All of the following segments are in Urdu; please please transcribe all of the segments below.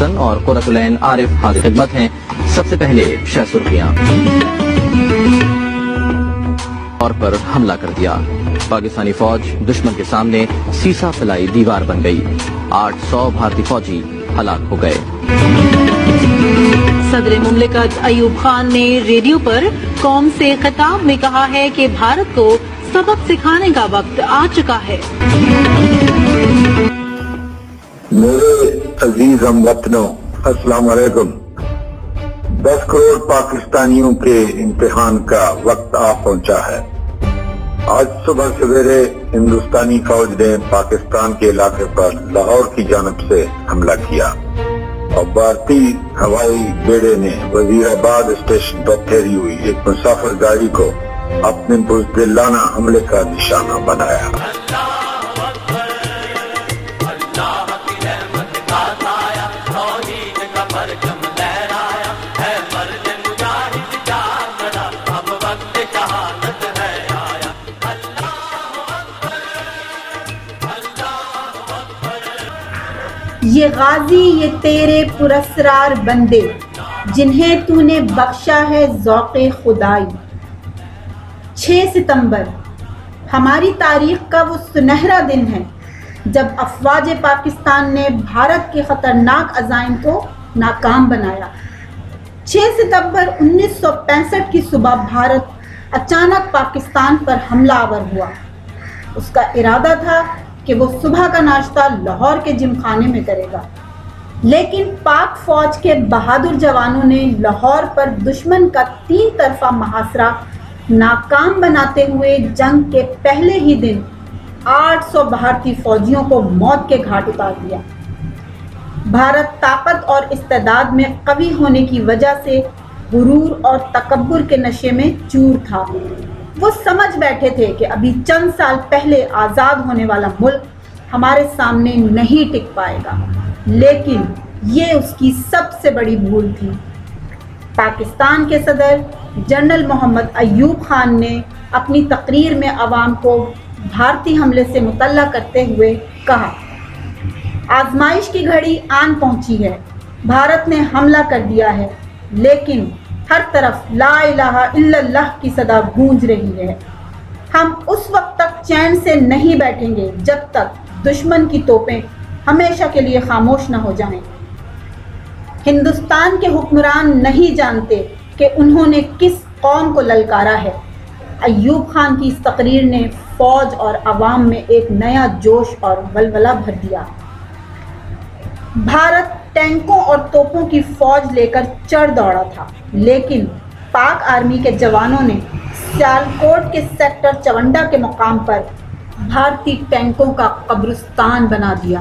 حسن اور قرۃ العین عارف حاضر خدمت ہیں۔ سب سے پہلے شہ سرخیاں اور پر حملہ کر دیا۔ پاکستانی فوج دشمن کے سامنے سیسا پھیلائی دیوار بن گئی۔ 800 بھارتی فوجی ہلاک ہو گئے۔ صدر مملکت ایوب خان نے ریڈیو پر قوم سے خطاب میں کہا ہے کہ بھارت کو سبق سکھانے کا وقت آ چکا ہے۔ میرے عزیز ہم وطنوں، السلام علیکم۔ 10 کروڑ پاکستانیوں کے امتحان کا وقت آ پہنچا ہے۔ آج صبح سویرے ہندوستانی فوج نے پاکستان کے علاقے پر لاہور کی جانب سے حملہ کیا اور بھارتی ہوائی بیڑے نے وزیر آباد اسٹیشن پر ٹھہری ہوئی ایک مسافر گاڑی کو اپنے بزدلانہ حملے کا نشانہ بنایا۔ یہ غازی یہ تیرے پراسرار بندے جنہیں تو نے بخشا ہے ذوق خدائی۔ 6 ستمبر ہماری تاریخ کا وہ سنہرا دن ہے جب افواج پاکستان نے بھارت کے خطرناک عزائم کو ناکام بنایا۔ 6 ستمبر 1965 کی صبح بھارت اچانک پاکستان پر حملہ آور ہوا۔ اس کا ارادہ تھا کہ وہ صبح کا ناشتہ لاہور کے جم خانے میں کرے گا، لیکن پاک فوج کے بہادر جوانوں نے لاہور پر دشمن کا 3 طرفہ محاصرہ ناکام بناتے ہوئے جنگ کے پہلے ہی دن 800 بھارتی فوجیوں کو موت کے گھاٹ اتار دیا۔ بھارت طاقت اور استعداد میں قوی ہونے کی وجہ سے غرور اور تکبر کے نشے میں چور تھا۔ وہ سمجھ بیٹھے تھے کہ ابھی چند سال پہلے آزاد ہونے والا ملک ہمارے سامنے نہیں ٹک پائے گا، لیکن یہ اس کی سب سے بڑی بھول تھی۔ پاکستان کے صدر جنرل محمد ایوب خان نے اپنی تقریر میں عوام کو بھارتی حملے سے مطلع کرتے ہوئے کہا، آزمائش کی گھڑی آن پہنچی ہے، بھارت نے حملہ کر دیا ہے، لیکن ہر طرف لا الہ الا اللہ کی صدا گونج رہی ہے۔ ہم اس وقت تک چین سے نہیں بیٹھیں گے جب تک دشمن کی توپیں ہمیشہ کے لیے خاموش نہ ہو جائیں۔ ہندوستان کے حکمران نہیں جانتے کہ انہوں نے کس قوم کو للکارا ہے۔ ایوب خان کی اس تقریر نے فوج اور عوام میں ایک نیا جوش اور ولولہ بھر دیا۔ بھارت ٹینکوں اور توپوں کی فوج لے کر چڑھ دوڑا تھا، لیکن پاک آرمی کے جوانوں نے سیالکوٹ کے سیکٹر 54 کے مقام پر بھارتی ٹینکوں کا قبرستان بنا دیا۔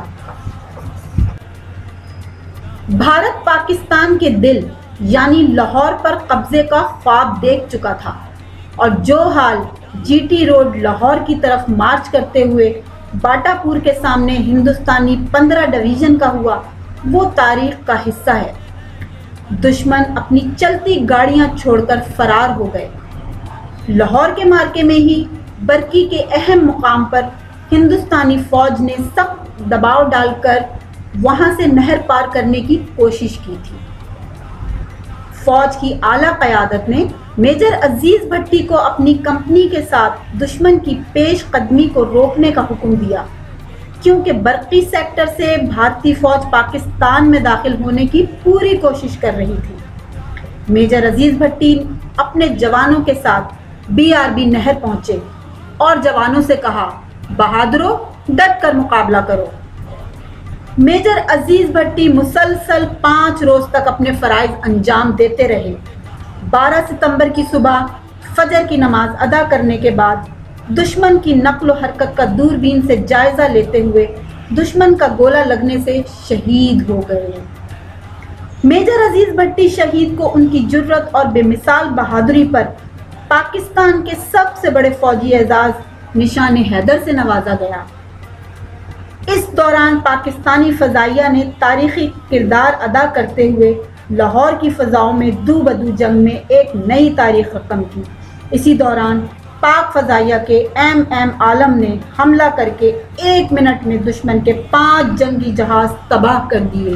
بھارت پاکستان کے دل یعنی لاہور پر قبضے کا خواب دیکھ چکا تھا، اور جو حال جی ٹی روڈ لاہور کی طرف مارچ کرتے ہوئے باٹا پور کے سامنے ہندوستانی 15 ڈویژن کا ہوا، وہ تاریخ کا حصہ ہے۔ دشمن اپنی چلتی گاڑیاں چھوڑ کر فرار ہو گئے۔ لاہور کے مارکے میں ہی برکی کے اہم مقام پر ہندوستانی فوج نے سخت دباؤ ڈال کر وہاں سے نہر پار کرنے کی کوشش کی تھی۔ فوج کی اعلیٰ قیادت نے میجر عزیز بھٹی کو اپنی کمپنی کے ساتھ دشمن کی پیش قدمی کو روکنے کا حکم دیا، کیونکہ برقی سیکٹر سے بھارتی فوج پاکستان میں داخل ہونے کی پوری کوشش کر رہی تھی۔ میجر عزیز بھٹی اپنے جوانوں کے ساتھ BRB نہر پہنچے اور جوانوں سے کہا، بہادروں ڈٹ کر مقابلہ کرو۔ میجر عزیز بھٹی مسلسل 5 روز تک اپنے فرائض انجام دیتے رہے۔ 12 ستمبر کی صبح فجر کی نماز ادا کرنے کے بعد دشمن کی نقل و حرکت کا دوربین سے جائزہ لیتے ہوئے دشمن کا گولہ لگنے سے شہید ہو گئے۔ میجر عزیز بھٹی شہید کو ان کی جرت اور بے مثال بہادری پر پاکستان کے سب سے بڑے فوجی اعزاز نشان حیدر سے نوازا گیا۔ اس دوران پاکستانی فضائیہ نے تاریخی کردار ادا کرتے ہوئے لاہور کی فضاؤں میں دو بدو جنگ میں ایک نئی تاریخ رقم کی۔ اسی دوران پاک فضائیہ کے MM عالم نے حملہ کر کے 1 منٹ میں دشمن کے 5 جنگی جہاز تباہ کر دیے۔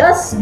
10